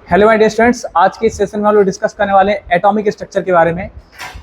Hello my dear students, आज के इस सेशन में हम लोग डिस्कस करने वाले हैं एटॉमिक स्ट्रक्चर के बारे में।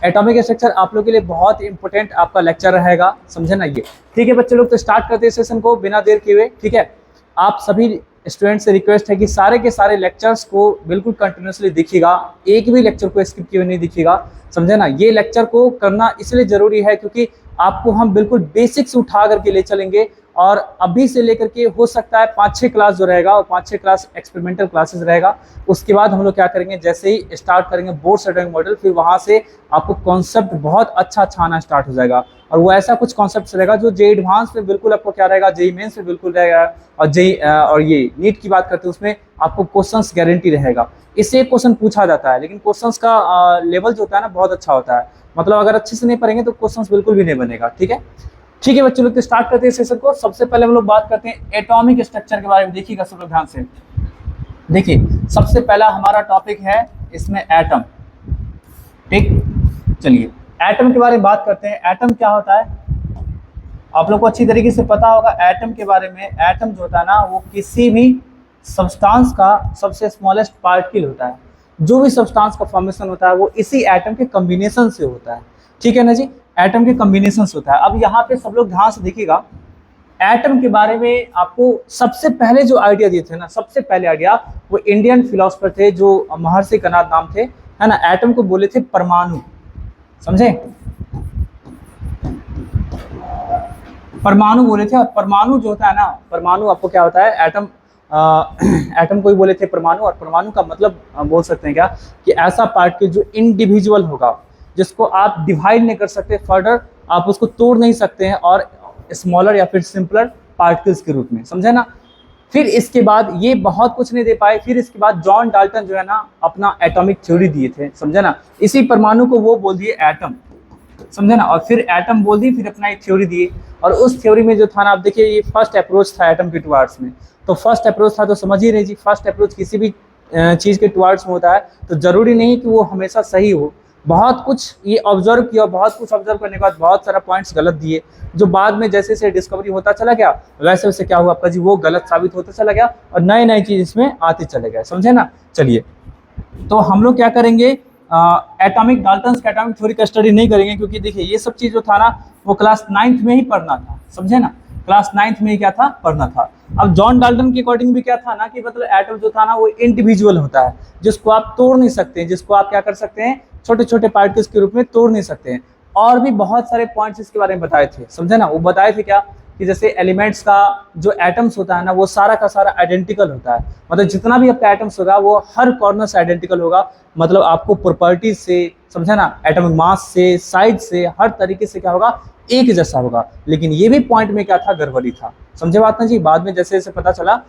एटॉमिक स्ट्रक्चर आप लोग के लिए बहुत इंपॉर्टेंट आपका लेक्चर रहेगा, समझे ना ये। ठीक है बच्चे लोग, तो स्टार्ट करते हैं सेशन को बिना देर किए हुए। ठीक है, आप सभी स्टूडेंट्स से रिक्वेस्ट है कि सारे के सारे लेक्चर्स को बिल्कुल कंटिन्यूसली देखिएगा, एक भी लेक्चर को स्किप किए हुए नहीं देखिएगा, समझे ना। ये लेक्चर को करना इसलिए जरूरी है क्योंकि आपको हम बिल्कुल बेसिक्स उठा करके ले चलेंगे और अभी से लेकर के हो सकता है 5-6 क्लास जो रहेगा और 5-6 क्लास एक्सपेरिमेंटल क्लासेस रहेगा। उसके बाद हम लोग क्या करेंगे, जैसे ही स्टार्ट करेंगे बोर्ड एटॉमिक मॉडल, फिर वहां से आपको कॉन्सेप्ट बहुत अच्छा आना स्टार्ट हो जाएगा। और वो ऐसा कुछ कॉन्सेप्ट रहेगा जो जे एडवांस में बिल्कुल आपको क्या रहेगा, जेई मेंस में बिल्कुल रहेगा। और ये नीट की बात करते हैं उसमें आपको क्वेश्चंस गारंटी रहेगा। इससे क्वेश्चन पूछा जाता है, लेकिन क्वेश्चंस का लेवल जो होता है ना बहुत अच्छा होता है। मतलब अगर अच्छे से नहीं पढ़ेंगे तो क्वेश्चंस बिल्कुल भी नहीं बनेगा। ठीक है बच्चों लोग, तो स्टार्ट करते हैं सेशन को। सबसे पहले हम लोग बात करते हैं एटॉमिक स्ट्रक्चर के बारे में। देखिएगा सब लोग ध्यान से, देखिए सबसे पहला हमारा टॉपिक है इसमें एटम। ठीक, चलिए एटम के बारे में बात करते हैं। एटम क्या होता है आप लोग को अच्छी तरीके से पता होगा एटम के बारे में। एटम जो होता है ना वो किसी भी सब्सटेंस का सबसे स्मॉलेस्ट पार्टिकल होता है। जो भी सब्सटेंस का फॉर्मेशन होता है वो इसी एटम के कॉम्बिनेशन से होता है। ठीक है ना जी, एटम के कॉम्बिनेशन होता है। अब यहाँ पे सब लोग ध्यान से देखिएगा, एटम के बारे में आपको सबसे पहले जो आइडिया दिए थे ना, सबसे पहले आइडिया वो इंडियन फिलोसोफर थे जो महर्षि कनाद नाम थे, है ना। एटम को बोले थे परमाणु, समझे, परमाणु बोले थे। और परमाणु जो होता है ना, परमाणु आपको क्या होता है, एटम एटम को ही बोले थे परमाणु। और परमाणु का मतलब बोल सकते हैं क्या कि ऐसा पार्टिकल जो इंडिविजुअल होगा, जिसको आप डिवाइड नहीं कर सकते, फर्दर आप उसको तोड़ नहीं सकते हैं, और स्मॉलर या फिर सिंपलर पार्टिकल्स के रूप में, समझे ना। फिर इसके बाद ये बहुत कुछ नहीं दे पाए। फिर इसके बाद जॉन डाल्टन जो है ना अपना एटॉमिक थ्योरी दिए थे, समझे ना। इसी परमाणु को वो बोल दिए एटम, समझे ना। और फिर एटम बोल दी, फिर अपना एक थ्योरी दिए। और उस थ्योरी में जो था ना, आप देखिए ये फर्स्ट अप्रोच था एटम के टुवार्ड्स में। तो फर्स्ट अप्रोच था तो समझ ही रहे जी, फर्स्ट अप्रोच किसी भी चीज़ के टुवार्ड्स में होता है तो जरूरी नहीं कि वो हमेशा सही हो। बहुत कुछ ये ऑब्जर्व किया, बहुत कुछ ऑब्जर्व करने के बाद बहुत सारा पॉइंट्स गलत दिए, जो बाद में जैसे जैसे डिस्कवरी होता चला गया वैसे वैसे क्या हुआ आपका जी, वो गलत साबित होता चला गया और नए नए चीज़ इसमें आते चले गए, समझे ना। चलिए, तो हम लोग क्या करेंगे, एटॉमिक डाल्टन्स के एटॉमिक थ्योरी का स्टडी नहीं करेंगे, क्योंकि देखिए ये सब चीज़ जो था ना वो क्लास 9th में ही पढ़ना था, समझे ना। क्लास 9th में ही क्या था, पढ़ना था। अब जॉन डाल्टन के अकॉर्डिंग भी क्या था ना कि मतलब एटम जो था ना वो इंडिविजुअल होता है, जिसको आप तोड़ नहीं सकते हैं, जिसको आप क्या कर सकते हैं, छोटे छोटे पार्टिकल्स के रूप में तोड़ नहीं सकते हैं। और भी बहुत सारे पॉइंट्स इसके बारे में बताए थे, समझे ना। वो बताए थे क्या कि जैसे एलिमेंट्स का जो एटम्स होता है ना वो सारा का सारा आइडेंटिकल होता है। मतलब जितना भी आपका एटम्स होगा वो हर कॉर्नर से आइडेंटिकल होगा। मतलब आपको प्रॉपर्टीज से, समझे ना, एटॉमिक मास से, साइज से, हर तरीके से क्या होगा, एक जैसा होगा। लेकिन ये भी पॉइंट में क्या था, गड़बड़ी था, समझे बात ना जी। बाद में जैसे जैसे पता चला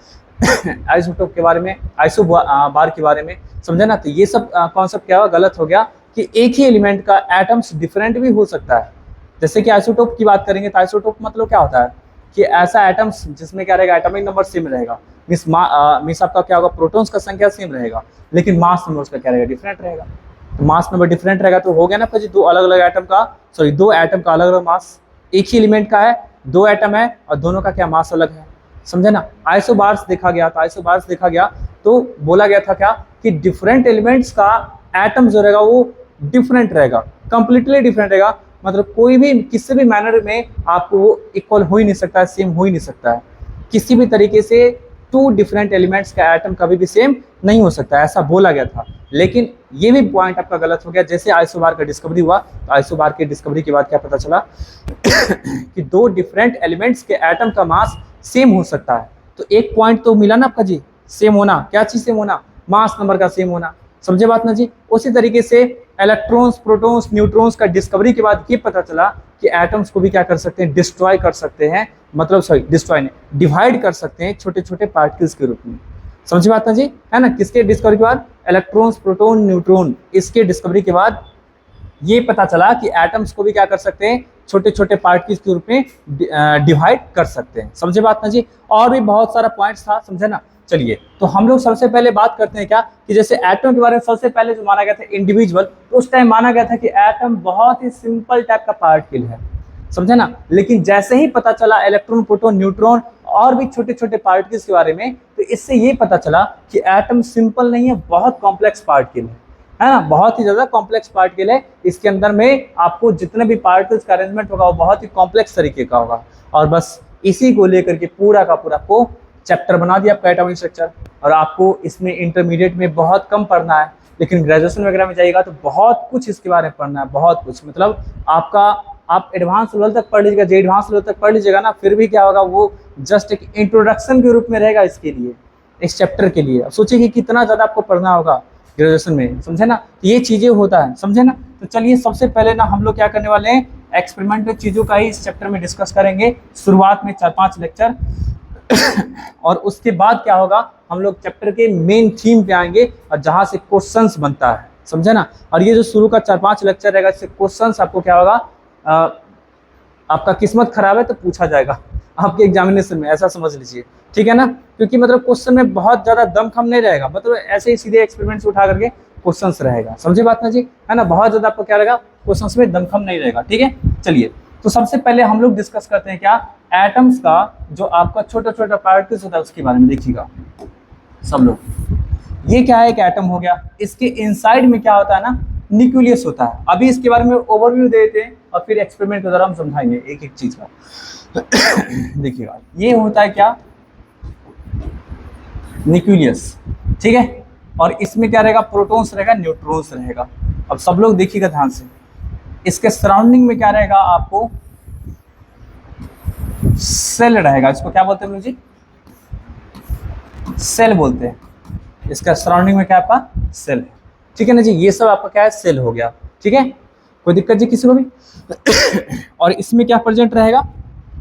आइसोटोप के बारे में, आइसो बार के बारे में, समझे ना। तो ये सब कॉन्सेप्ट क्या हुआ, गलत हो गया कि एक ही एलिमेंट का एटम्स डिफरेंट भी हो सकता है। जैसे कि आइसोटोप की बात करेंगे तो आइसोटोप मतलब क्या होता है कि ऐसा एटम्स जिसमें क्या रहेगा, एटॉमिक नंबर सेम रहेगा। मींस आपका क्या होगा, प्रोटॉन्स का संख्या सेम रहेगा, लेकिन मास नंबर उसका क्या रहेगा, डिफरेंट रहेगा। तो मास नंबर डिफरेंट रहेगा तो हो गया ना जी, दो अलग अलग एटम का, सॉरी दो एटम का अलग अलग मास। एक ही एलिमेंट का है, दो एटम है और दोनों का क्या मास अलग है, समझे ना। आइसोबार्स देखा गया, तो आइसोबार्स देखा गया तो बोला गया था क्या कि डिफरेंट एलिमेंट्स का एटम जो रहेगा वो डिफरेंट रहेगा, कंप्लीटली डिफरेंट रहेगा। मतलब कोई भी किसी भी मैनर में आपको वो इक्वल हो ही नहीं सकता है, सेम हो ही नहीं सकता है। किसी भी तरीके से टू डिफरेंट एलिमेंट्स का एटम कभी भी सेम नहीं हो सकता, ऐसा बोला गया था। लेकिन ये भी पॉइंट आपका गलत हो गया। जैसे आइसोबार का डिस्कवरी हुआ तो आइसोबार की डिस्कवरी के बाद क्या पता चला कि दो डिफरेंट एलिमेंट्स के एटम का मास सेम हो सकता है। तो एक पॉइंट तो मिला ना आपका जी, सेम होना। क्या चीज सेम होना, मास नंबर का सेम होना, समझे बात ना जी। उसी तरीके से इलेक्ट्रॉन्स, प्रोटॉन्स, न्यूट्रॉन्स का डिस्कवरी के बाद ये पता चला कि एटम्स को भी क्या कर सकते हैं, डिस्ट्रॉय कर सकते हैं। मतलब सॉरी डिस्ट्रॉय नहीं, डिवाइड कर सकते हैं छोटे छोटे पार्टिकल्स के रूप में, समझी बात ना जी, है ना। किसके डिस्कवरी के बाद, इलेक्ट्रॉन्स, प्रोटॉन, न्यूट्रॉन, इसके डिस्कवरी के बाद ये पता चला कि एटम्स को भी क्या कर सकते हैं, छोटे छोटे पार्टिकल्स के रूप में डिवाइड कर सकते हैं, समझे बात ना जी। और भी बहुत सारा पॉइंट्स था, समझे ना। चलिए, तो हम लोग सबसे पहले बात करते हैं क्या कि जैसे एटम के बारे में सबसे पहले जो माना गया था इंडिविजुअल, तो उस टाइम माना गया था कि एटम बहुत ही सिंपल टाइप का पार्टिकल है, समझे ना। लेकिन जैसे ही पता चला इलेक्ट्रॉन, प्रोटॉन, न्यूट्रॉन और भी छोटे छोटे पार्टिकल्स के बारे में, तो इससे ये पता चला कि एटम सिंपल नहीं है, बहुत कॉम्प्लेक्स पार्टिकल है ना, बहुत ही ज़्यादा कॉम्प्लेक्स पार्टिकल है। इसके अंदर में आपको जितने भी पार्टिकल्स का अरेंजमेंट होगा वो बहुत ही कॉम्प्लेक्स तरीके का होगा। और बस इसी को लेकर के पूरा का पूरा आपको चैप्टर बना दिया आपका एटॉमिक स्ट्रक्चर। और आपको इसमें इंटरमीडिएट में बहुत कम पढ़ना है, लेकिन ग्रेजुएशन वगैरह में जाइएगा तो बहुत कुछ इसके बारे में पढ़ना है, बहुत कुछ। मतलब आप एडवांस लेवल तक पढ़ लीजिएगा, जो एडवांस लेवल तक पढ़ लीजिएगा ना, फिर भी क्या होगा, वो जस्ट एक इंट्रोडक्शन के रूप में रहेगा इसके लिए, इस चैप्टर के लिए। अब सोचिए कि कितना ज़्यादा आपको पढ़ना होगा ग्रेजुएशन में, समझे ना, ये चीज़ें होता है, समझे ना। तो चलिए सबसे पहले ना हम लोग क्या करने वाले हैं, एक्सपेरिमेंटल चीज़ों का ही इस चैप्टर में डिस्कस करेंगे। शुरुआत में 4-5 लेक्चर और उसके बाद क्या होगा, हम लोग चैप्टर के मेन थीम पे आएंगे और जहाँ से क्वेश्चंस बनता है, समझे ना। और ये जो शुरू का 4-5 लेक्चर रहेगा, इससे क्वेश्चंस आपको क्या होगा, आपका किस्मत खराब है तो पूछा जाएगा आपके एग्जामिनेशन में, ऐसा समझ लीजिए, ठीक है ना। क्योंकि मतलब क्वेश्चन में बहुत ज़्यादा दमखम नहीं रहेगा, मतलब ऐसे ही सीधे एक्सपेरिमेंट्स उठा करके क्वेश्चंस रहेगा, समझे बात ना जी, है ना। बहुत ज़्यादा आपको क्या रहेगा, क्वेश्चंस में दमखम नहीं रहेगा, ठीक है। चलिए तो सबसे पहले हम लोग डिस्कस करते हैं क्या, एटम्स का जो आपका छोटा छोटा पार्टिकल्स होता है उसके बारे में देखिएगा सब लोग। ये क्या है, एक एटम हो गया, इसके इनसाइड में क्या होता है ना, न्यूक्लियस होता है। अभी इसके बारे में ओवरव्यू देते हैं और फिर एक्सपेरिमेंट के द्वारा हम समझाएंगे एक एक चीज का। देखिएगा ये होता है क्या, न्यूक्लियस, ठीक है। और इसमें क्या रहेगा, प्रोटॉन्स रहेगा, न्यूट्रॉन्स रहेगा। अब सब लोग देखिएगा ध्यान से, इसके सराउंडिंग में क्या रहेगा, आपको सेल रहेगा। इसको क्या बोलते हैं हम लोग जी, सेल बोलते हैं। इसका सराउंडिंग में क्या आपका सेल है, ठीक है ना जी। ये सब आपका क्या है, सेल हो गया, ठीक है, कोई दिक्कत जी किसी को भी। और इसमें क्या प्रेजेंट रहेगा,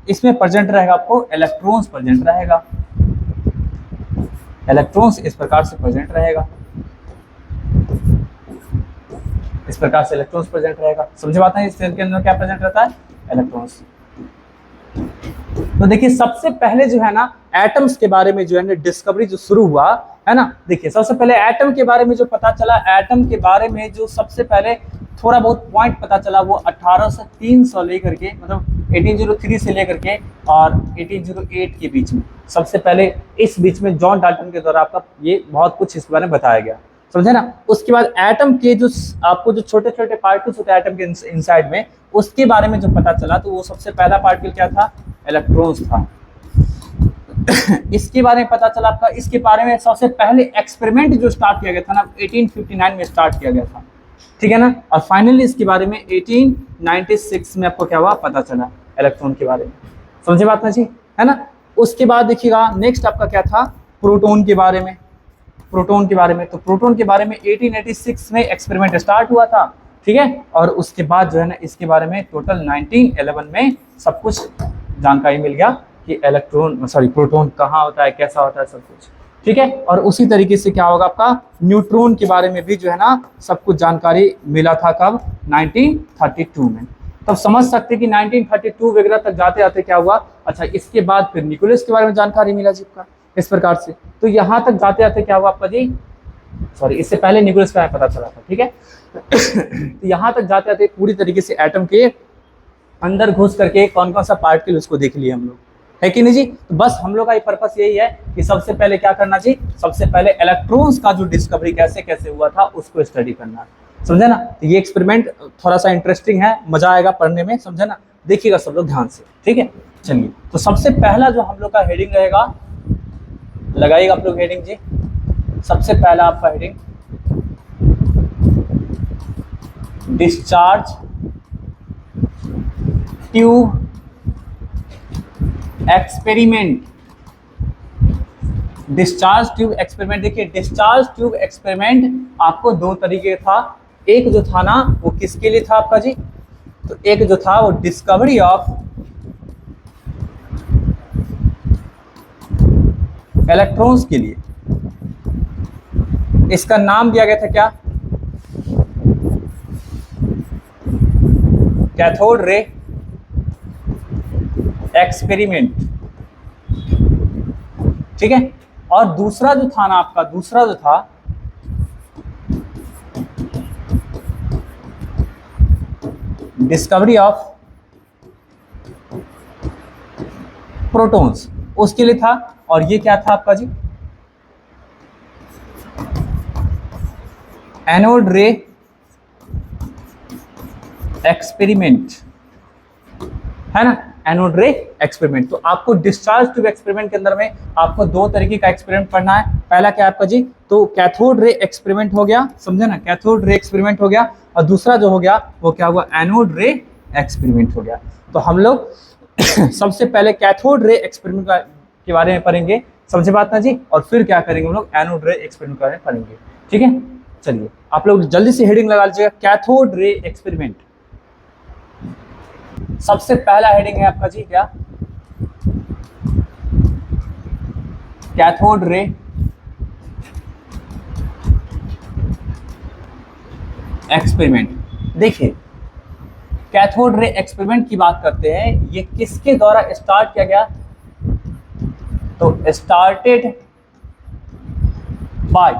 इसमें प्रेजेंट रहेगा आपको इलेक्ट्रॉन्स प्रेजेंट रहेगा, इलेक्ट्रॉन्स इस प्रकार से प्रेजेंट रहेगा, इस प्रकार से इलेक्ट्रॉन्स प्रेजेंट रहेगा, समझे बात है। इस सेल के अंदर क्या प्रेजेंट रहता है, इलेक्ट्रॉन्स। तो देखिए सबसे पहले जो है ना, एटम्स के बारे में जो है ना डिस्कवरी जो शुरू हुआ है ना, देखिए सबसे पहले एटम के बारे में जो पता चला, एटम के बारे में जो सबसे पहले थोड़ा बहुत पॉइंट पता चला, वो 1803 से लेकर के, मतलब 1803 से लेकर के और 1808 के बीच में, सबसे पहले इस बीच में जॉन डाल्टन के द्वारा आपका ये बहुत कुछ इस बारे में बताया गया, समझे ना। उसके बाद एटम के जो आपको जो छोटे छोटे पार्टिकल्स होते हैं एटम के इनसाइड में, उसके बारे में जो पता चला, तो वो सबसे पहला पार्टिकल क्या था, इलेक्ट्रॉन्स था। इसके बारे में पता चला आपका, इसके बारे में सबसे पहले एक्सपेरिमेंट जो स्टार्ट किया गया था ना, 1859 में स्टार्ट किया गया था, ठीक है ना। और फाइनली इसके बारे में 1896 में आपको क्या हुआ, पता चला इलेक्ट्रॉन के बारे में, समझे बात ना जी, है ना। उसके बाद देखिएगा नेक्स्ट आपका क्या था, प्रोटॉन के बारे में, प्रोटॉन के बारे में। तो प्रोटॉन के बारे में 1886 में एक्सपेरिमेंट स्टार्ट हुआ था, ठीक है। और उसके बाद जो है ना, इसके बारे में टोटल 1911 में सब कुछ जानकारी मिल गया कि प्रोटॉन कहाँ होता है, कैसा होता है, सब कुछ, ठीक है। और उसी तरीके से क्या होगा, आपका न्यूट्रॉन के बारे में भी जो है ना सब कुछ जानकारी मिला था, कब, 1932 में। तब समझ सकते कि 1932 वगैरह तक जाते आते क्या हुआ, अच्छा इसके बाद फिर न्यूक्लियस के बारे में जानकारी मिला जी का, इस प्रकार से। तो यहाँ तक जाते आते क्या हुआ आपका जी, इससे पहले न्यूक्लियस का पता चला था, ठीक है। तो यहाँ तक जाते आते पूरी तरीके से एटम के अंदर घुस करके कौन कौन सा पार्टिकल उसको देख लिए हम लोग, है कि नहीं जी। तो बस हम लोग का ये पर्पस यही है कि सबसे पहले क्या करना चाहिए, सबसे पहले इलेक्ट्रॉन्स का जो डिस्कवरी कैसे कैसे हुआ था उसको स्टडी करना, समझे ना। तो ये एक्सपेरिमेंट थोड़ा सा इंटरेस्टिंग है, मजा आएगा पढ़ने में, समझे ना। देखिएगा सब लोग ध्यान से, ठीक है। चलिए तो सबसे पहला जो हम लोग का हेडिंग रहेगा, लगाइएगा आप लोग हेडिंग जी। सबसे पहला आपका heading, discharge tube experiment, discharge tube experiment. देखिए डिस्चार्ज ट्यूब एक्सपेरिमेंट आपको दो तरीके था, एक जो था ना वो किसके लिए था आपका जी, तो एक जो था वो डिस्कवरी ऑफ इलेक्ट्रॉन्स के लिए। इसका नाम दिया गया था क्या, कैथोड रे एक्सपेरिमेंट, ठीक है। और दूसरा जो था ना आपका, दूसरा जो था डिस्कवरी ऑफ प्रोटॉन्स, उसके लिए था। और ये क्या था आपका जी, एनोड रे एक्सपेरिमेंट, है ना, एनोड रे एक्सपेरिमेंट। तो आपको डिस्चार्ज ट्यूब एक्सपेरिमेंट के अंदर में आपको दो तरीके का एक्सपेरिमेंट पढ़ना है। पहला क्या आपका जी, तो कैथोड रे एक्सपेरिमेंट हो गया, समझे ना, कैथोड रे एक्सपेरिमेंट हो गया। और दूसरा जो हो गया वो क्या हुआ, एनोड रे एक्सपेरिमेंट हो गया। तो हम लोग सबसे पहले कैथोड रे एक्सपेरिमेंट के बारे में पढ़ेंगे, समझे बात ना जी, और फिर क्या करेंगे हम लोग, एनोड रे एक्सपेरिमेंट के बारे में पढ़ेंगे। ठीक है, चलिए आप लोग जल्दी से हेडिंग लगा लीजिएगा, कैथोड रे एक्सपेरिमेंट। सबसे पहला हेडिंग है आपका जी क्या, कैथोड रे एक्सपेरिमेंट। देखिए कैथोड रे एक्सपेरिमेंट की बात करते हैं, ये किसके द्वारा स्टार्ट किया गया, तो स्टार्टेड बाय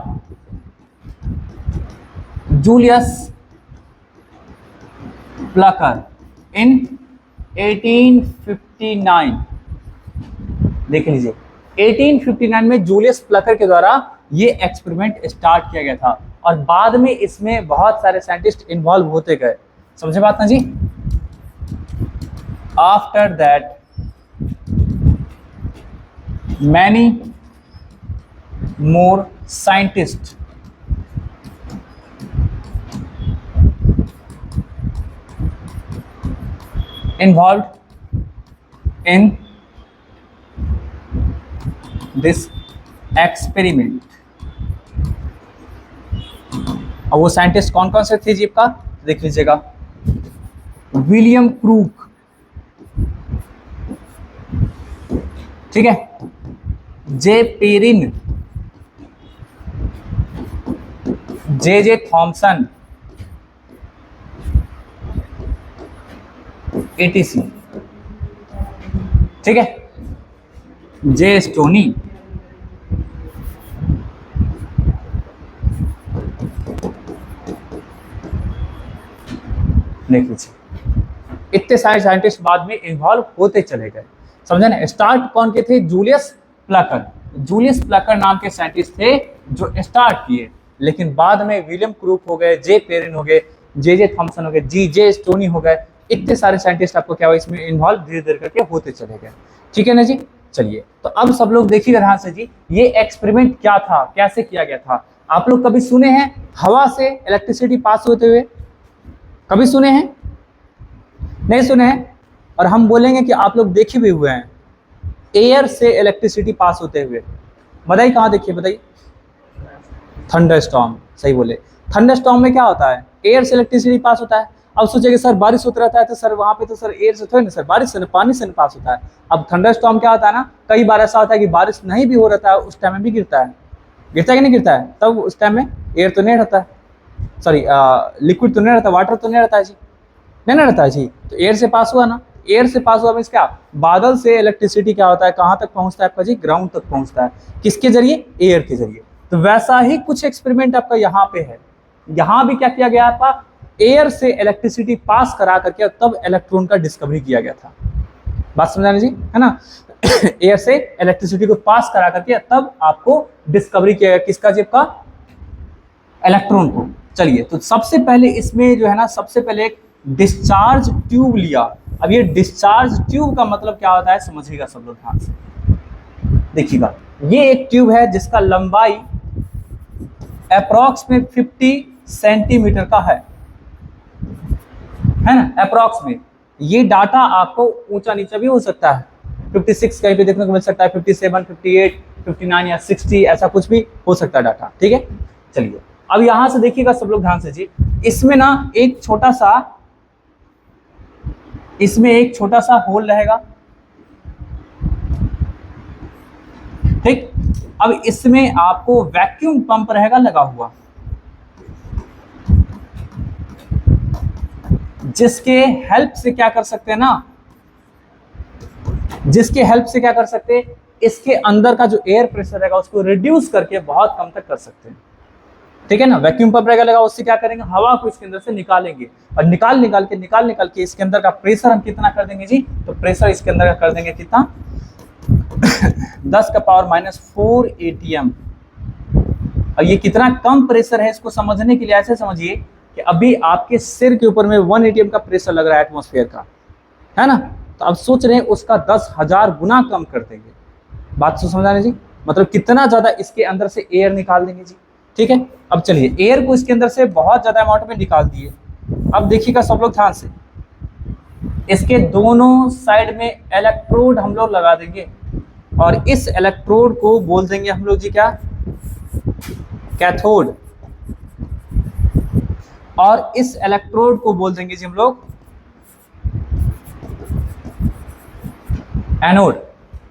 जूलियस प्लकर इन 1859। देख लीजिए 1859 में जूलियस प्लकर के द्वारा ये एक्सपेरिमेंट स्टार्ट किया गया था, और बाद में इसमें बहुत सारे साइंटिस्ट इन्वॉल्व होते गए, समझे बात ना जी। After that many more scientist involved in this experiment। और वो साइंटिस्ट कौन कौन से थे जी आपका, देख लीजिएगा, विलियम क्रूक, ठीक है, जे पेरिन, जे थॉमसन, एटीसी, ठीक है, जे स्टोनी, देख लीजिए इतने सारे साइंटिस्ट बाद में इन्वॉल्व होते चले गए, समझे ना। स्टार्ट कौन के थे, जूलियस प्लकर, जूलियस प्लकर नाम के साइंटिस्ट थे जो स्टार्ट किए, लेकिन बाद में विलियम क्रूक हो गए, जे पेरिन हो गए, जे थॉमसन हो गए, जे स्टोनी हो गए, इतने सारे साइंटिस्ट आपको क्या हुआ इसमें इन्वॉल्व धीरे धीरे करके होते चले गए, ठीक है ना जी। चलिए तो अब सब लोग देखिएगा ध्यान से जी, ये एक्सपेरिमेंट क्या था, कैसे किया गया था। आप लोग कभी सुने हैं हवा से इलेक्ट्रिसिटी पास होते हुए, कभी सुने हैं, नहीं सुने हैं। और हम बोलेंगे कि आप लोग देखे भी हुए हैं एयर से इलेक्ट्रिसिटी पास होते हुए, बताइए कहाँ देखिए, बताइए, थंडरस्टॉर्म, सही बोले। थंडरस्टॉर्म में क्या होता है, एयर से इलेक्ट्रिसिटी पास होता है। अब सोचिए सर बारिश होता रहता है तो सर वहाँ पे तो सर एयर से थोड़ी ना, सर बारिश से, पानी से पास होता है। अब थंडरस्टॉर्म क्या होता है ना, कई बार ऐसा होता है कि बारिश नहीं भी हो रहता है, उस टाइम में भी गिरता है, गिरता है कि नहीं गिरता है, तब उस टाइम में एयर तो नहीं रहता है, सॉरी लिक्विड तो नहीं रहता, वाटर तो नहीं रहता है जी, नहीं ना रहता है जी। तो एयर से पास हुआ ना, एयर से पास हुआ मीन्स क्या, बादल से इलेक्ट्रिसिटी क्या होता है, कहाँ तक पहुँचता है आपका जी, ग्राउंड तक पहुँचता है, किसके जरिए, एयर के जरिए। तो वैसा ही कुछ एक्सपेरिमेंट आपका यहाँ पे है, यहाँ भी क्या किया गया आपका, एयर से इलेक्ट्रिसिटी पास करा करके तब इलेक्ट्रॉन का डिस्कवरी किया गया था, बात समझाने जी, है ना। एयर से इलेक्ट्रिसिटी को पास करा करके तब आपको डिस्कवरी किया गया, किसका जी, आपका इलेक्ट्रॉन को। चलिए तो सबसे पहले इसमें जो है ना, सबसे पहले एक डिस्चार्ज ट्यूब लिया। अब ये डिस्चार्ज ट्यूब का मतलब क्या होता है समझिएगा सब लोग ध्यान से, देखिएगा, ये एक ट्यूब है जिसका लंबाई अप्रॉक्स में 50 सेंटीमीटर का है ना, अप्रॉक्स में। ये डाटा आपको ऊंचा नीचा भी हो सकता है, 56 कहीं पे देखने को मिल सकता है, 57, 58, 59 या 60 ऐसा कुछ भी हो सकता है डाटा, ठीक है। चलिए अब यहां से देखिएगा सब लोग ध्यान से जी, इसमें ना एक छोटा सा, इसमें एक छोटा सा होल रहेगा, ठीक। अब इसमें आपको वैक्यूम पंप रहेगा लगा हुआ, जिसके हेल्प से क्या कर सकते हैं ना, जिसके हेल्प से क्या कर सकते हैं, इसके अंदर का जो एयर प्रेशर रहेगा उसको रिड्यूस करके बहुत कम तक कर सकते हैं, ठीक है ना। वैक्यूम पंप रहेगा लगा, उससे क्या करेंगे, हवा को इसके अंदर से निकालेंगे, और निकाल के इसके अंदर का प्रेशर हम कितना कर देंगे जी, तो प्रेशर इसके अंदर का कर देंगे कितना, 10 का पावर -4 ATM। अब ये कितना कम प्रेशर है, इसको समझने के लिए ऐसे समझिए कि अभी आपके सिर के ऊपर में 1 ATM का प्रेशर लग रहा है एटमॉस्फेयर का, है ना। तो अब सोच रहे हैं उसका 10,000 गुना कम कर देंगे। बात तो समझ आ रही जी, मतलब कितना ज्यादा इसके अंदर से एयर निकाल देंगे जी। ठीक है, अब चलिए एयर को इसके अंदर से बहुत ज्यादा अमाउंट में निकाल दिए। अब देखिएगा सब लोग ध्यान से, इसके दोनों साइड में इलेक्ट्रोड हम लोग लगा देंगे और इस इलेक्ट्रोड को बोल देंगे हम लोग जी क्या, कैथोड, और इस इलेक्ट्रोड को बोल देंगे जी हम लोग एनोड।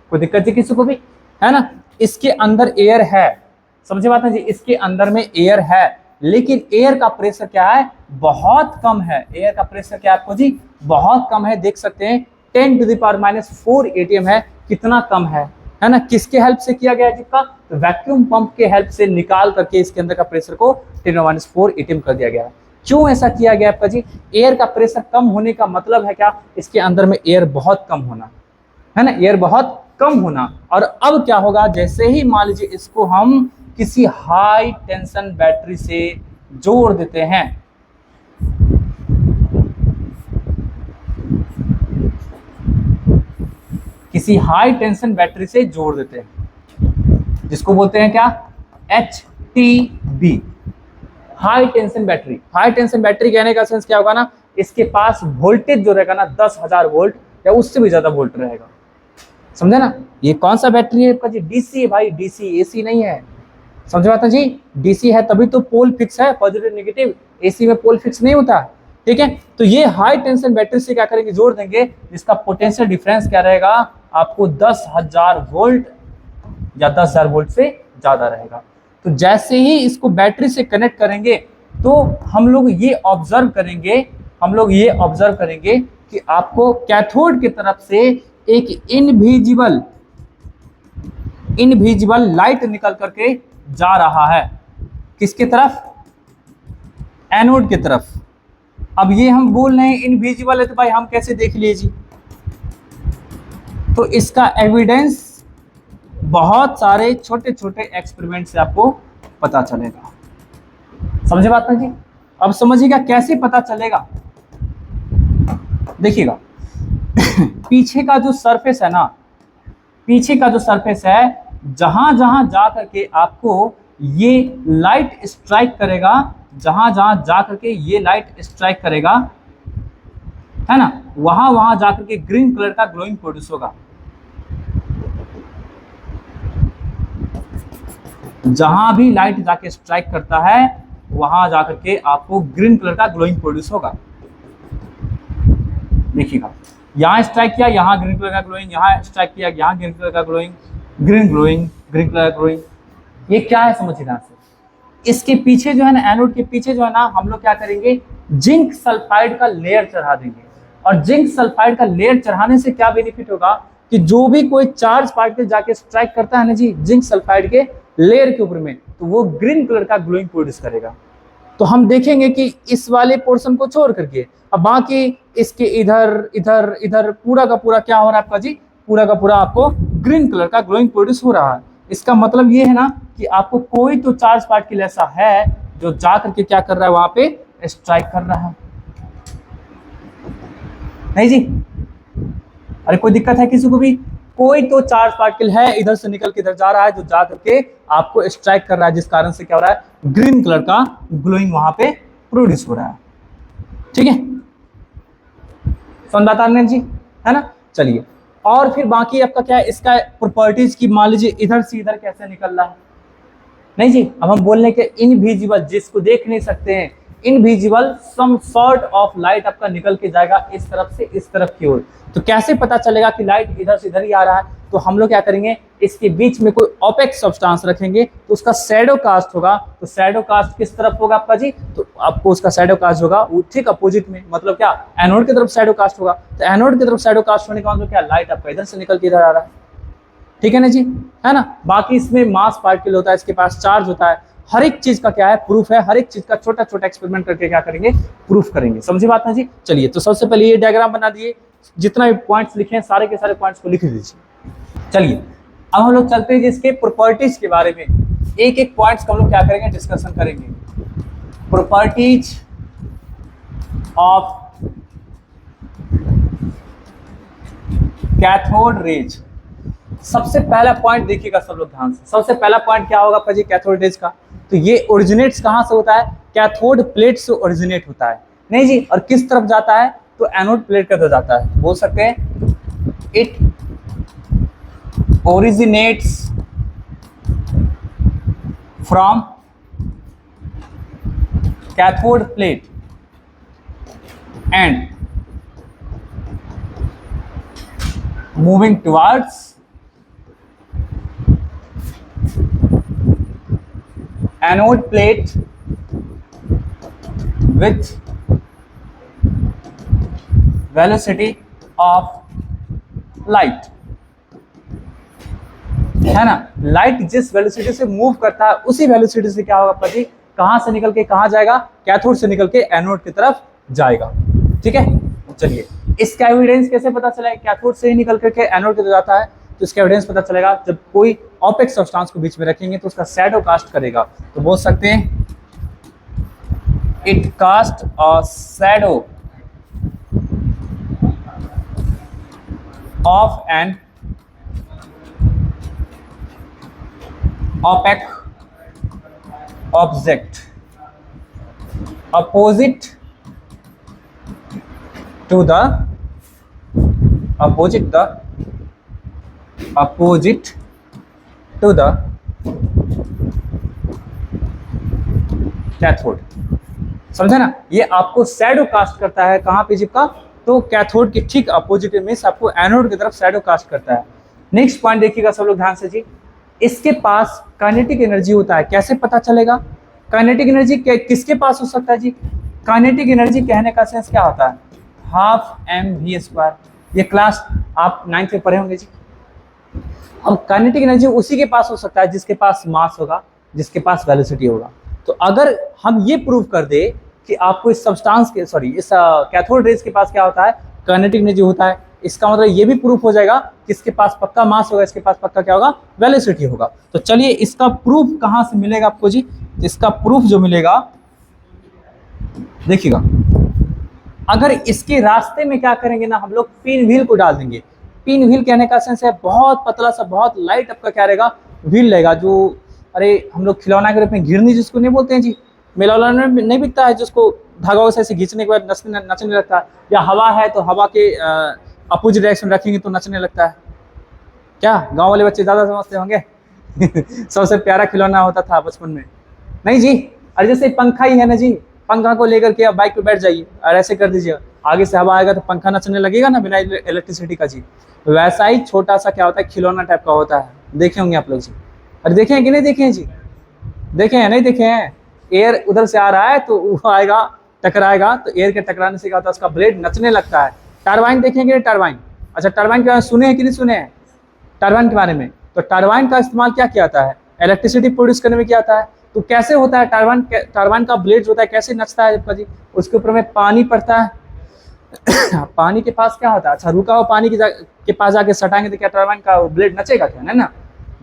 कोई दिक्कत जी किसी को भी, है ना। इसके अंदर एयर है, समझे बात है जी, इसके अंदर में एयर है, लेकिन एयर का प्रेशर क्या है, बहुत कम है। एयर का प्रेशर क्या है आपको जी, बहुत कम है। देख सकते हैं 10⁻⁴ ATM है, कितना कम है ना। किसके हेल्प से किया गया है जिसका, तो वैक्यूम पंप के हेल्प से निकाल करके इसके अंदर का प्रेशर को 10⁻⁴ ATM कर दिया गया है। क्यों ऐसा किया गया आपका जी, एयर का प्रेशर कम होने का मतलब है क्या, इसके अंदर में एयर बहुत कम होना, है ना, एयर बहुत कम होना। और अब क्या होगा, जैसे ही मान लीजिए इसको हम किसी हाई टेंशन बैटरी से जोड़ देते हैं, किसी हाई टेंशन बैटरी से जोड़ देते हैं, जिसको बोलते हैं क्या, HTB, high tension battery. High tension battery कहने का सेंस क्या होगा ना, इसके पास वोल्टेज जो रहेगा ना 10,000 वोल्ट या उससे भी ज्यादा वोल्ट रहेगा, समझे ना। ये कौन सा बैटरी है आपका जी, डीसी है भाई, डीसी, एसी नहीं है, समझ बात है जी। डीसी है तभी तो पोल फिक्स है, पॉजिटिव नेगेटिव, एसी में पोल फिक्स नहीं होता, ठीक है। तो ये हाई टेंशन बैटरी से क्या करेंगे, जोड़ देंगे, जिसका पोटेंशियल डिफरेंस क्या रहेगा आपको 10,000 वोल्ट या 10,000 वोल्ट से ज्यादा रहेगा। तो जैसे ही इसको बैटरी से कनेक्ट करेंगे तो हम लोग ये ऑब्जर्व करेंगे कि आपको कैथोड की तरफ से एक इनविजिबल लाइट निकल करके जा रहा है, किसके तरफ, एनोड की तरफ। अब ये हम बोल रहे हैं इनविजिबल है, तो भाई हम कैसे देख लीजिए, तो इसका एविडेंस बहुत सारे छोटे छोटे एक्सपेरिमेंट से आपको पता चलेगा, समझे बात ना जी। अब समझिएगा कैसे पता चलेगा, देखिएगा पीछे का जो सरफेस है ना, पीछे का जो सरफेस है, जहां जहां जा करके आपको ये लाइट स्ट्राइक करेगा, जहां जहां जा करके ये लाइट स्ट्राइक करेगा, है ना, वहां वहां जाकर के ग्रीन कलर का ग्लोइंग प्रोड्यूस होगा। जहां भी लाइट जाके स्ट्राइक करता है वहां जाकर के आपको ग्रीन कलर का ग्लोइंग प्रोड्यूस होगा। देखिएगा, यहाँ स्ट्राइक किया, यहाँ ग्रीन कलर का ग्लोइंग, यहाँ स्ट्राइक किया, यहाँ ग्रीन कलर का glowing, green glowing, green colour का ग्लोइंग। ये क्या है समझिए ध्यान से। इसके पीछे जो है ना, एनोड के पीछे जो है ना, हम लोग क्या करेंगे, जिंक सल्फाइड का लेयर चढ़ा देंगे। और जिंक सल्फाइड का लेयर चढ़ाने से क्या बेनिफिट होगा कि जो भी कोई चार्ज पार्टिकल जाके स्ट्राइक करता है ना जी जिंक सल्फाइड के लेयर के ऊपर में, तो वो ग्रीन कलर का ग्लोइंग प्रोड्यूस करेगा। तो हम देखेंगे कि इस वाले पोर्शन को छोड़ करके अब बाकी इसके इधर इधर इधर पूरा का पूरा क्या हो रहा है आपका जी, पूरा का पूरा आपको ग्रीन कलर का ग्लोइंग प्रोड्यूस हो रहा है। इसका मतलब ये है ना कि आपको कोई तो चार्ज पार्टिकल ऐसा है जो जा करके क्या कर रहा है, वहां पे स्ट्राइक कर रहा है। नहीं जी, अरे कोई दिक्कत है किसी को भी, कोई तो चार्ज पार्टिकल है इधर से निकल के इधर जा रहा है जो जा करके आपको स्ट्राइक कर रहा है, जिस कारण से क्या हो रहा है, ग्रीन कलर का ग्लोइंग वहां पे प्रोड्यूस हो रहा है। ठीक है, समझ बात आ रही है जी, है ना। चलिए, और फिर बाकी आपका क्या है, इसका प्रॉपर्टीज की मान लीजिए इधर से इधर कैसे निकल रहा है। नहीं जी, अब हम बोलने के इनविजिबल, जिसको देख नहीं सकते हैं, invisible some sort of light आपका निकल के जाएगा इस तरफ से इस तरफ की ओर। तो कैसे पता चलेगा कि लाइट इधर से इधर ही आ रहा है, तो हम लोग क्या करेंगे, इसके बीच में कोई ओपेक सब्सटेंस रखेंगे तो उसका शैडो कास्ट होगा। तो शैडो कास्ट किस तरफ होगा आपका जी, तो आपको उसका शैडो कास्ट होगा ठीक अपोजिट में, मतलब क्या, एनोड की तरफ शैडो कास्ट होगा। तो एनोड की तरफ शैडो कास्ट होने का मतलब क्या, लाइट आपका इधर से निकल के इधर आ रहा है। ठीक है ना जी, है ना। बाकी इसमें मास पार्टिकल होता है, इसके पास चार्ज होता है, हर एक चीज का क्या है, प्रूफ है, हर एक चीज का छोटा छोटा एक्सपेरिमेंट करके क्या करेंगे, प्रूफ करेंगे। समझी बात ना जी। चलिए, तो सबसे पहले ये डायग्राम बना दिए, जितना भी पॉइंट्स लिखे हैं सारे के सारे पॉइंट्स को लिख दीजिए। चलिए, अब हम लोग चलते हैं जिसके प्रॉपर्टीज के बारे में, एक एक पॉइंट्स को हम लोग क्या करेंगे, डिस्कशन करेंगे। Properties of cathode raise. सबसे पहला पॉइंट देखिएगा सब लोग ध्यान से, सबसे पहला पॉइंट क्या होगा आपका जी कैथोड रेज का, तो ये ओरिजिनेट्स कहां से होता है, कैथोड प्लेट से ओरिजिनेट होता है, नहीं जी, और किस तरफ जाता है, तो एनोड प्लेट की तरफ जाता है। बोल सकते हैं it originates from cathode plate and moving towards anode plate with velocity of light, है ना। लाइट जिस वेलोसिटी से मूव करता है उसी वेलोसिटी से क्या होगा पति, कहां से निकल के कहां जाएगा, कैथोड से निकल के एनोड की तरफ जाएगा। ठीक है, चलिए इसका एविडेंस कैसे पता चला, कैथोड से ही निकल करके एनोड की तरफ जाता है, तो इसका एविडेंस पता चलेगा जब कोई ऑपेक सब्सटेंस को बीच में रखेंगे तो उसका शैडो कास्ट करेगा। तो बोल सकते हैं it cast a shadow of an opaque object opposite to the cathode. समझा ना, ये आपको शैडो कास्ट करता है कहां पे चिपका, तो कैथोड के ठीक अपोजिट में आपको एनोड की तरफ शैडो कास्ट करता है। नेक्स्ट पॉइंट देखिएगा सब लोग ध्यान से जी, इसके पास काइनेटिक एनर्जी होता है, कैसे पता चलेगा, काइनेटिक एनर्जी किसके पास हो सकता है जी, काइनेटिक एनर्जी कहने का सेंस क्या होता है, हाफ mv²। ये क्लास आप 9th में पढ़े होंगे जी। अब काइनेटिक एनर्जी उसी के पास हो सकता है जिसके पास मास होगा, जिसके पास वेलोसिटी होगा। तो अगर हम ये प्रूव कर दे कि आपको इस सब्सटेंस के इस कैथोड रेज के पास क्या होता है, काइनेटिक एनर्जी होता है, इसका मतलब ये भी प्रूफ हो जाएगा कि इसके पास पक्का मास होगा, इसके पास पक्का क्या होगा, वेलोसिटी होगा। तो चलिए इसका प्रूफ कहां से मिलेगा आपको जी, इसका प्रूफ जो मिलेगा देखिएगा, अगर इसके रास्ते में क्या करेंगे ना, हम लोग पिन व्हील को डाल देंगे। पिन व्हील कहने का सेंस है बहुत पतला सा, बहुत लाइट आपका क्या रहेगा, व्हील रहेगा, जो अरे हम लोग खिलौना के रूप में घिरनी जिसको नहीं बोलते हैं जी, मेला वाला में नहीं बिकता है, जिसको धागा से ऐसे खींचने के बाद नचने लगता है, या हवा है तो हवा के अपोजिट डायरेक्शन रखेंगे तो नचने लगता है। क्या गांव वाले बच्चे ज़्यादा समझते होंगे सबसे प्यारा खिलौना होता था बचपन में, नहीं जी। अरे जैसे पंखा ही है ना जी, पंखा को लेकर के आप बाइक पे बैठ जाइए और ऐसे कर दीजिए, आगे से हवा आएगा तो पंखा नचने लगेगा ना बिना इलेक्ट्रिसिटी का जी। वैसा ही छोटा सा क्या होता है, खिलौना टाइप का होता है, देखे होंगे आप लोग जी। अरे देखे हैं कि नहीं देखे हैं जी, देखे हैं नहीं देखे हैं, एयर उधर से आ रहा है तो वो आएगा टकराएगा, तो एयर के टकराने से क्या होता है, उसका ब्लेड नचने लगता है। टरबाइन देखेंगे, टरबाइन, अच्छा टरबाइन के बारे में सुने हैं कि नहीं सुने हैं, टरबाइन के बारे में, तो टरबाइन का इस्तेमाल क्या किया जाता है, इलेक्ट्रिसिटी प्रोड्यूस करने में किया जाता है। तो कैसे होता है टरबाइन का ब्लेड होता है, कैसे नचता है जब जी, उसके ऊपर में पानी पड़ता है पानी के पास क्या होता है, अच्छा रुका हुआ पानी के पास जाके सटाएंगे तो क्या टरबाइन का ब्लेड नचेगा क्या, है ना।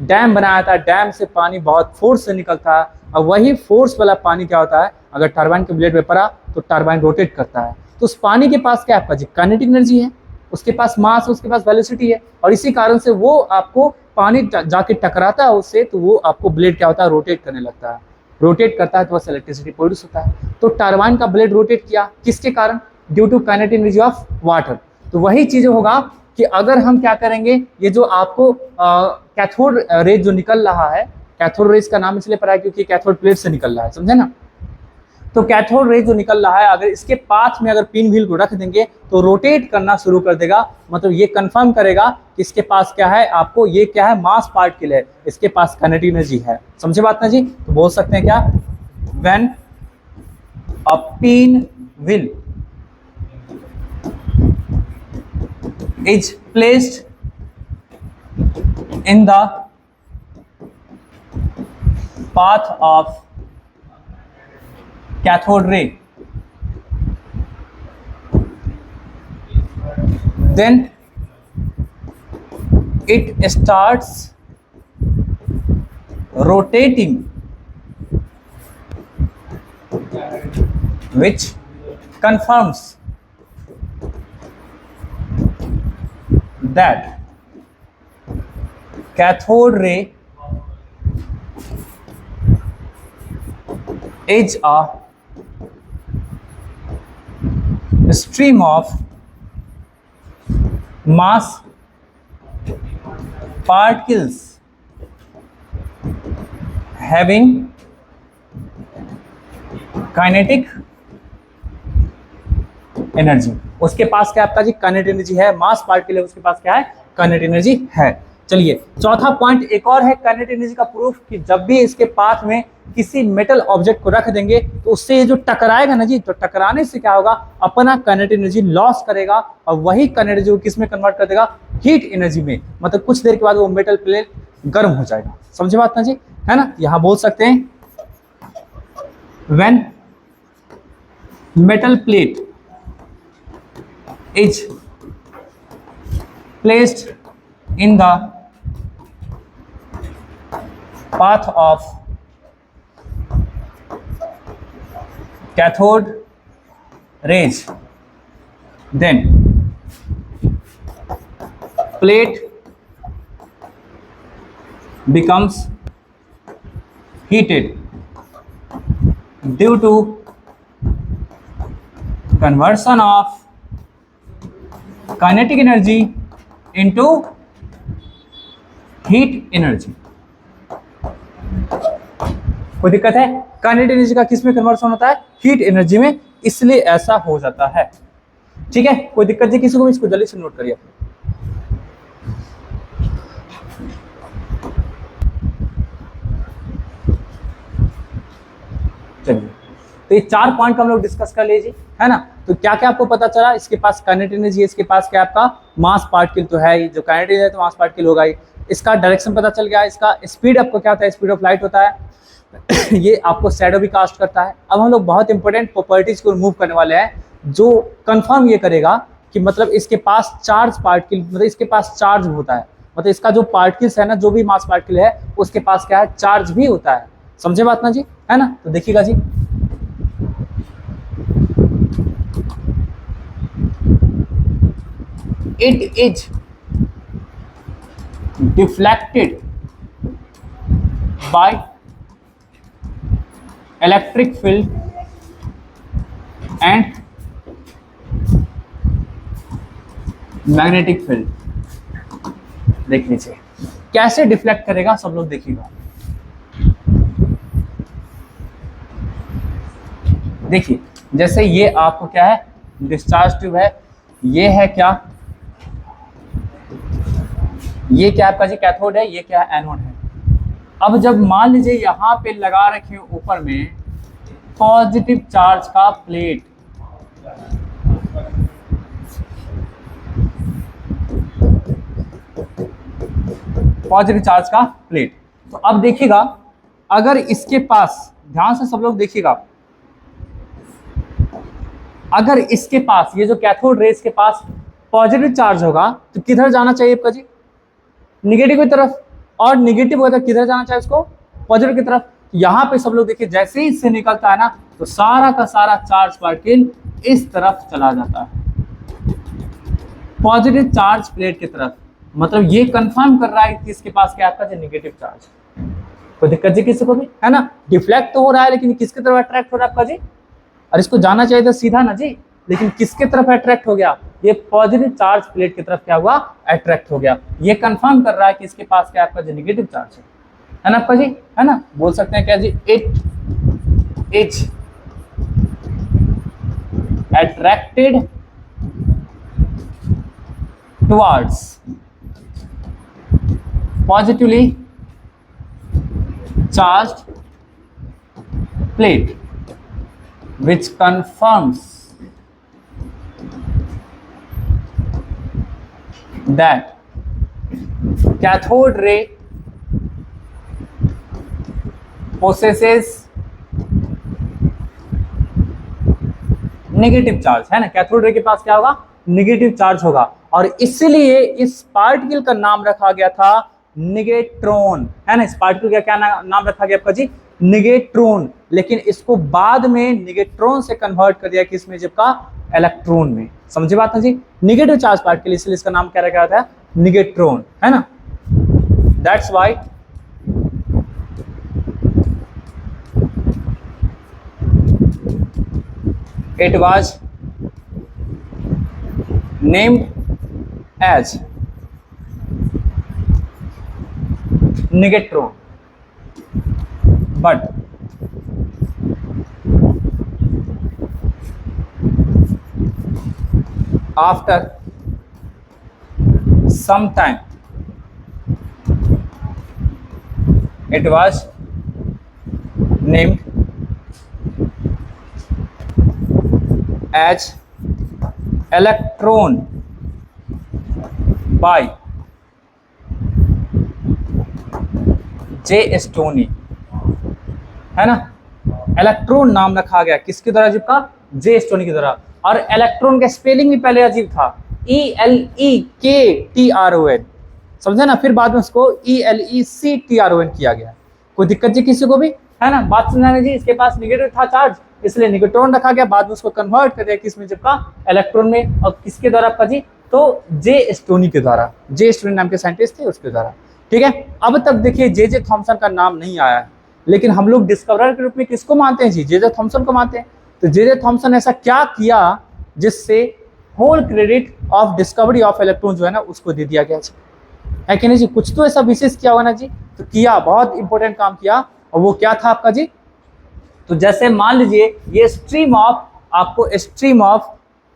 डैम बनाया था, डैम से पानी बहुत फोर्स से निकलता है, और वही फोर्स वाला पानी क्या होता है, अगर टरबाइन के ब्लेड पे पड़ा तो टरबाइन रोटेट करता है। तो उस पानी के पास क्या आपका जी, काइनेटिक एनर्जी है, उसके पास मास है, उसके पास वेलोसिटी है, और इसी कारण से वो आपको पानी जाके टकराता है उससे, तो वो आपको ब्लेड क्या होता है, रोटेट करने लगता है, रोटेट करता है तो बस इलेक्ट्रिसिटी प्रोड्यूस होता है। तो टरबाइन का ब्लेड रोटेट किया किसके कारण, due to kinetic energy of water. तो वही चीज होगा कि अगर हम क्या करेंगे, ये जो आपको कैथोड रेज जो निकल रहा है, कैथोड रेज का नाम इसलिए पड़ा है क्योंकि कैथोड प्लेट से निकल रहा है, समझे ना। तो कैथोड रेज जो निकल रहा है, अगर इसके पाथ में अगर पिन व्हील को रख देंगे तो रोटेट करना शुरू कर देगा, मतलब ये कंफर्म करेगा कि इसके पास क्या है, आपको ये क्या है, मास पार्टिकल है, इसके पास काइनेटिक एनर्जी है। समझे बात ना जी। तो बोल सकते हैं क्या, when a pin wheel is placed in the path of cathode ray, then it starts rotating, which confirms that cathode ray is a stream of mass particles having kinetic energy. उसके पास क्या आपका जी काइनेटिक एनर्जी है, मास particle है उसके पास क्या है kinetic energy है। चलिए चौथा पॉइंट एक और है काइनेटिक एनर्जी का प्रूफ कि जब भी इसके पाथ में किसी मेटल ऑब्जेक्ट को रख देंगे तो उससे ये जो टकराएगा ना जी, तो टकराने से क्या होगा अपना काइनेटिक एनर्जी लॉस करेगा और वही काइनेटिक एनर्जी को किस में कन्वर्ट कर देगा हीट एनर्जी में। मतलब कुछ देर के बाद वो मेटल प्लेट गर्म हो जाएगा। समझे बात ना जी, है ना। यहाँ बोल सकते हैं when metal plate is placed in the path of cathode rays, then plate becomes heated due to conversion of kinetic energy into heat energy. कोई दिक्कत है? काइनेटिक एनर्जी का किस में कन्वर्सन होता है हीट एनर्जी में, इसलिए ऐसा हो जाता है। ठीक है, कोई दिक्कत जी किसी को? इसको जल्दी से नोट करिए। चलिए तो ये 4 पॉइंट को हम लोग डिस्कस कर लीजिए, है ना। तो क्या क्या आपको पता चला? इसके पास काइनेटिक एनर्जी है, इसके पास क्या आपका मास पार्टिकल तो है ही, जो काइनेटिक है तो मास पार्टिकल होगा ही। इसका डायरेक्शन पता चल गया, इसका स्पीड आपको क्या होता है स्पीड ऑफ लाइट होता है ये आपको शैडो भी कास्ट करता है। अब हम लोग बहुत इंपॉर्टेंट प्रॉपर्टीज को रिमूव करने वाले हैं जो कंफर्म ये करेगा कि मतलब इसके पास चार्ज पार्टिकल, मतलब इसके पास चार्ज होता है, मतलब इसका जो पार्टिकल्स है ना, जो भी मास पार्टिकल है उसके पास क्या है चार्ज भी होता है। समझे बात ना जी, है ना। तो देखिएगा जी, it is deflected by electric field and magnetic field। देख लीजिए कैसे डिफ्लेक्ट करेगा, सब लोग देखिएगा। देखिए जैसे ये आपको क्या है डिस्चार्ज ट्यूब है, ये है क्या, ये क्या आपका जी कैथोड है, ये क्या है एनोड है। अब जब मान लीजिए यहाँ पे लगा रखे ऊपर में पॉजिटिव चार्ज का प्लेट, पॉजिटिव चार्ज का प्लेट, तो अब देखिएगा अगर इसके पास, ध्यान से सब लोग देखिएगा, अगर इसके पास ये जो कैथोड रेस के पास पॉजिटिव चार्ज होगा तो किधर जाना चाहिए आपका जी निगेटिव की तरफ, और निगेटिव होगा तो किधर जाना चाहिए उसको पॉजिटिव की तरफ। यहाँ पे सब लोग देखिए जैसे ही इससे निकलता है ना तो सारा का सारा चार्ज पार्टिकल इस तरफ चला जाता है पॉजिटिव चार्ज प्लेट की तरफ। मतलब ये कंफर्म कर रहा है कि इसके पास क्या आपका जो निगेटिव चार्ज। कोई दिक्कत जी किसी को भी, है ना। डिफ्लेक्ट तो हो रहा है लेकिन किसकी तरफ अट्रैक्ट हो रहा है आपका जी, और इसको जाना चाहिए था सीधा ना जी, लेकिन किसके तरफ अट्रैक्ट हो गया, ये पॉजिटिव चार्ज प्लेट की तरफ क्या हुआ अट्रैक्ट हो गया। ये कंफर्म कर रहा है कि इसके पास क्या आपका जो निगेटिव चार्ज है ना आपका जी, है ना। बोल सकते हैं क्या जी, it is attracted towards positively charged plate which confirms that cathode ray possesses negative charge, है ना। कैथोड रे के पास क्या होगा निगेटिव चार्ज होगा, और इसलिए इस पार्टिकल का नाम रखा गया था निगेट्रॉन, है ना। इस पार्टिकल का क्या नाम रखा गया आपका जी, निगेट्रॉन। लेकिन इसको बाद में निगेट्रॉन से कन्वर्ट कर दिया किसमें, जब का इलेक्ट्रॉन में। समझे बात है जी, निगेटिव चार्ज पार्टिकल, इसलिए इसका नाम क्या रखा था, निगेट्रॉन, है ना। That's why it was named as negatron, but after some time it was named as electron by J stony, है ना। इलेक्ट्रॉन नाम रखा गया किसके द्वारा, अजीब का जे स्टोनी के द्वारा। और इलेक्ट्रॉन का स्पेलिंग भी पहले अजीब था, ELEKTRON, समझे ना। फिर बाद में उसको ELECTRON किया गया। कोई दिक्कत जी किसी को भी, है ना। बात समझाने जी, इसके पास निगेटिव था चार्ज, इसलिए निगेट्रॉन रखा गया, बाद में उसको कन्वर्ट कर दिया किसमें, जब का इलेक्ट्रॉन में। और किसके द्वारा आपका जी, तो जे स्टोनी के द्वारा, जे स्टोनी नाम के साइंटिस्ट थे उसके द्वारा, ठीक है। अब तक देखिए जे थॉमसन का नाम नहीं आया है, लेकिन हम लोग डिस्कवरर के रूप में किसको मानते हैं जी, जे थॉमसन को मानते हैं। तो जे थॉमसन ऐसा क्या किया जिससे whole credit of discovery of electron जो है ना उसको दे दिया गया है कि नहीं जी। कुछ तो ऐसा विशेष किया हुआ ना जी, तो किया, बहुत इंपॉर्टेंट काम किया। और वो क्या था आपका जी, तो जैसे मान लीजिए ये स्ट्रीम ऑफ, आपको स्ट्रीम ऑफ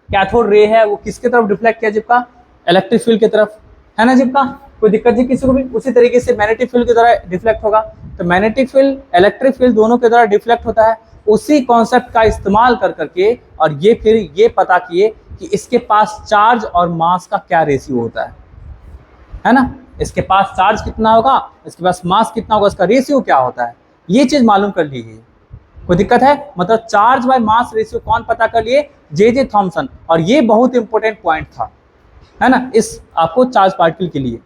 कैथोड रे है, वो किसके तरफ डिफ्लेक्ट किया, जिसका इलेक्ट्रिक फील्ड की तरफ, है ना, जिसका कोई दिक्कत जी किसी को भी। उसी तरीके से मैग्नेटिक फील्ड की तरह डिफ्लेक्ट होगा, तो मैग्नेटिक फील्ड इलेक्ट्रिक फील्ड दोनों के द्वारा डिफ्लेक्ट होता है। उसी कॉन्सेप्ट का इस्तेमाल कर करके और ये फिर ये पता किए कि इसके पास चार्ज और मास का क्या रेशियो होता है ना। इसके पास चार्ज कितना होगा, इसके पास मास कितना होगा, इसका रेशियो क्या होता है, ये चीज मालूम कर लीजिए। कोई दिक्कत है, मतलब चार्ज बाय मास रेशियो कौन पता कर लिए, जे थॉमसन। और ये बहुत इंपॉर्टेंट पॉइंट था, है ना, इस आपको चार्ज पार्टिकल के लिए,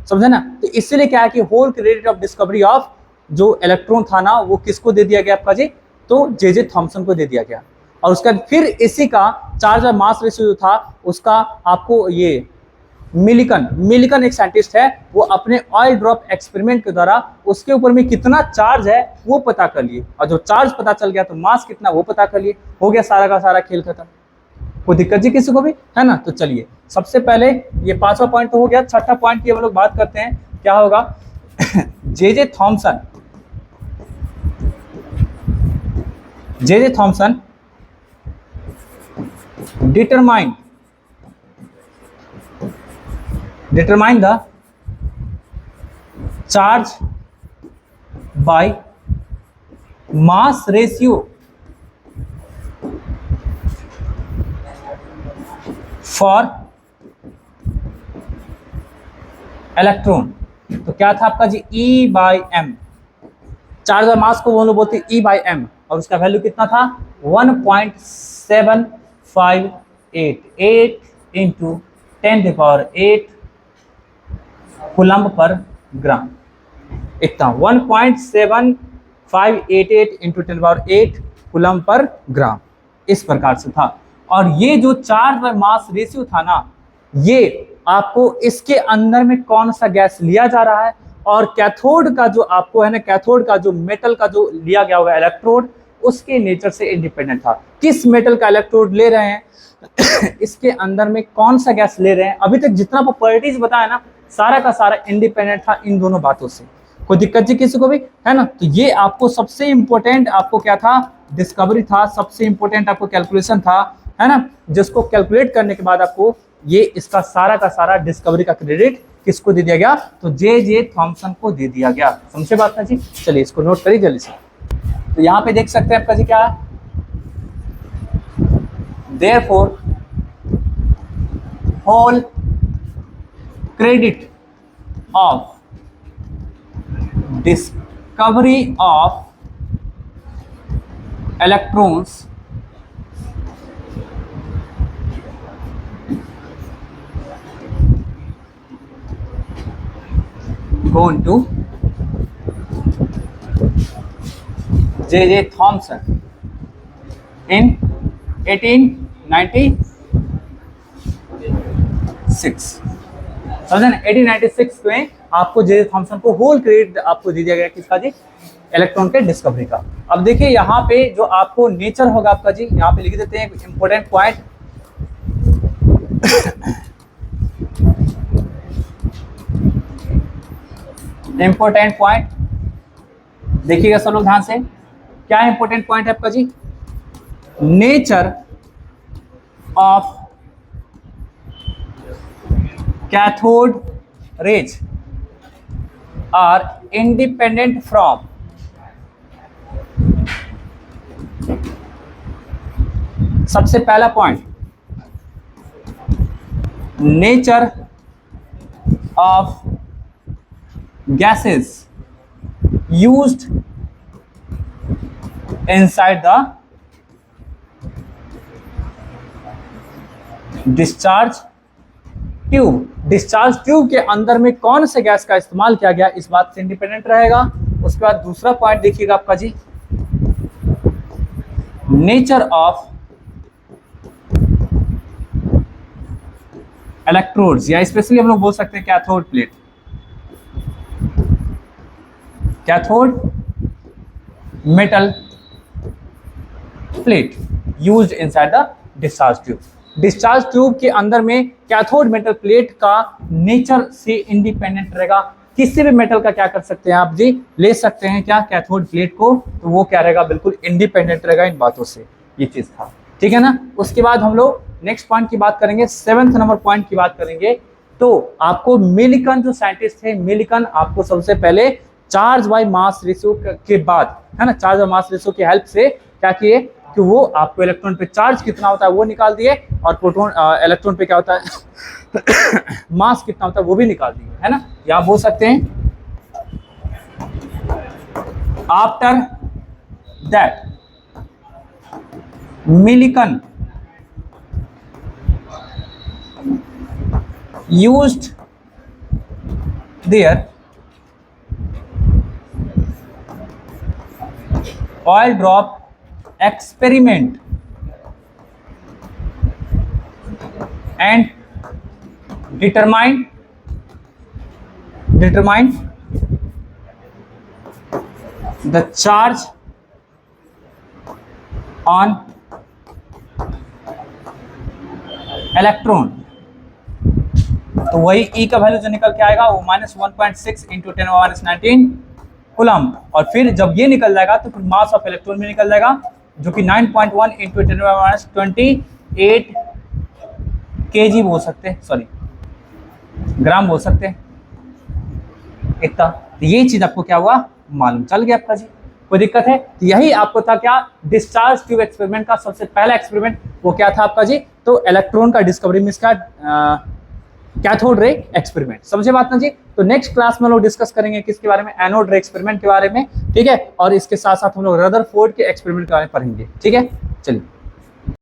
समझे ना। तो इसलिए क्या है कि whole credit of discovery of जो इलेक्ट्रॉन था ना, वो किसको दे दिया गया आपका जी, तो जे थॉमसन को दे दिया गया। और उसका फिर इसी का चार्ज और मास रेशियो जो था उसका आपको ये मिलिकन एक साइंटिस्ट है, वो अपने ऑयल ड्रॉप एक्सपेरिमेंट के द्वारा उसके ऊपर में कितना चार्ज है वो पता कर लिए। और जो चार्ज पता चल गया तो मास कितना वो पता कर लिए, हो गया सारा का सारा खेल खत्म। कोई दिक्कत जी किसी को भी, है ना। तो चलिए सबसे पहले ये पांचवा पॉइंट तो हो गया, छठा पॉइंट की हम लोग बात करते हैं, क्या होगा J Thomson determine the charge by mass ratio for electron. तो क्या था आपका जी, E/m, चार्ज और मास को वो लोग बोलते हैं E/m, और उसका वैल्यू कितना था 1.7588 इंटू 10⁸ कूलम्ब पर ग्राम। इतना 1.7588 इंटू 10⁸ कूलम्ब पर ग्राम, इस प्रकार से था। और ये जो चार्ज और मास रेशियो था ना, ये आपको इसके अंदर में कौन सा गैस लिया जा रहा है, और कैथोड का जो आपको है ना, कैथोड का जो मेटल का जो लिया गया होगा इलेक्ट्रोड, उसके नेचर से इंडिपेंडेंट था। किस मेटल का इलेक्ट्रोड ले रहे हैं इसके अंदर में कौन सा गैस ले रहे हैं, अभी तक जितना प्रॉपर्टीज बताया ना, सारा का सारा इंडिपेंडेंट था इन दोनों बातों से। कोई दिक्कत जी किसी को भी, है ना। तो ये आपको सबसे इंपॉर्टेंट आपको क्या था, डिस्कवरी था, सबसे इंपॉर्टेंट आपको कैलकुलेशन था, है ना, जिसको कैलकुलेट करने के बाद आपको ये इसका सारा का सारा डिस्कवरी का क्रेडिट किसको दे दिया गया, तो जे थॉमसन को दे दिया गया। समझे बात ना जी। चलिए इसको नोट करिए जल्दी से। तो यहाँ पे देख सकते हैं आपका जी क्या है, therefore whole credit of discovery of electrons going to J.J. Thomson in 1896। समझे ना, 1896 में आपको J.J. थॉमसन को होल क्रेडिट आपको दे दिया गया किसका जी, इलेक्ट्रॉन के डिस्कवरी का। अब देखिए यहाँ पे जो आपको नेचर होगा आपका जी, यहाँ पे लिख देते हैं इंपॉर्टेंट पॉइंट। इंपॉर्टेंट पॉइंट देखिएगा सब लोग ध्यान से, क्या इंपॉर्टेंट पॉइंट है आपका जी, nature of cathode rays are independent from सबसे पहला point, nature of gases used inside the discharge tube. Discharge tube के अंदर में कौन से गैस का इस्तेमाल किया गया, इस बात से इंडिपेंडेंट रहेगा। उसके बाद दूसरा पॉइंट देखिएगा आपका जी, नेचर ऑफ इलेक्ट्रोड्स, या स्पेशली हम लोग बोल सकते हैं cathode plate, cathode metal plate used inside the discharge tube. Discharge tube के अंदर में कैथोड मेटल प्लेट का नेचर से इंडिपेंडेंट रहेगा। किसी भी मेटल का क्या कर सकते हैं आप जी, ले सकते हैं क्या कैथोड प्लेट को, तो वो क्या रहेगा, बिल्कुल इंडिपेंडेंट रहेगा इन बातों से। ये चीज था, ठीक है ना। उसके बाद हम लोग नेक्स्ट पॉइंट की बात करेंगे, 7th नंबर पॉइंट की बात करेंगे। तो आपको मिलिकन जो साइंटिस्ट थे, मिलिकन आपको सबसे पहले चार्ज बाय मास रेशियो के बाद, है ना, चार्ज बाय मास रेशियो की हेल्प से क्या किए कि वो आपको इलेक्ट्रॉन पे चार्ज कितना होता है वो निकाल दिए, और प्रोटॉन इलेक्ट्रॉन पे क्या होता है मास कितना होता है वो भी निकाल दिए, है ना। या आप बोल सकते हैं after that Millikan used their oil drop experiment and determine the charge on electron। तो वही E का वैल्यू जो निकल के आएगा वो -1.6 इंटू 10⁻⁻19 कूलम, और फिर जब ये निकल जाएगा तो फिर मास ऑफ इलेक्ट्रॉन भी निकल जाएगा जो कि 9.1 इंटू 10⁻28 kg बोल सकते हैं, सॉरी ग्राम बोल सकते हैं इतना। तो ये चीज आपको क्या हुआ, मालूम चल गया आपका जी, कोई दिक्कत है। तो यही आपको था क्या, डिस्चार्ज ट्यूब एक्सपेरिमेंट का सबसे पहला एक्सपेरिमेंट वो क्या था आपका जी, तो इलेक्ट्रॉन का डिस्कवरी में इसका कैथोड रे एक्सपेरिमेंट। समझे बात ना जी। तो नेक्स्ट क्लास में लोग डिस्कस करेंगे किसके बारे में, एनोड रे एक्सपेरिमेंट के बारे में, ठीक है। और इसके साथ साथ हम लोग रदरफोर्ड के एक्सपेरिमेंट के बारे में पढ़ेंगे, ठीक है। चलिए।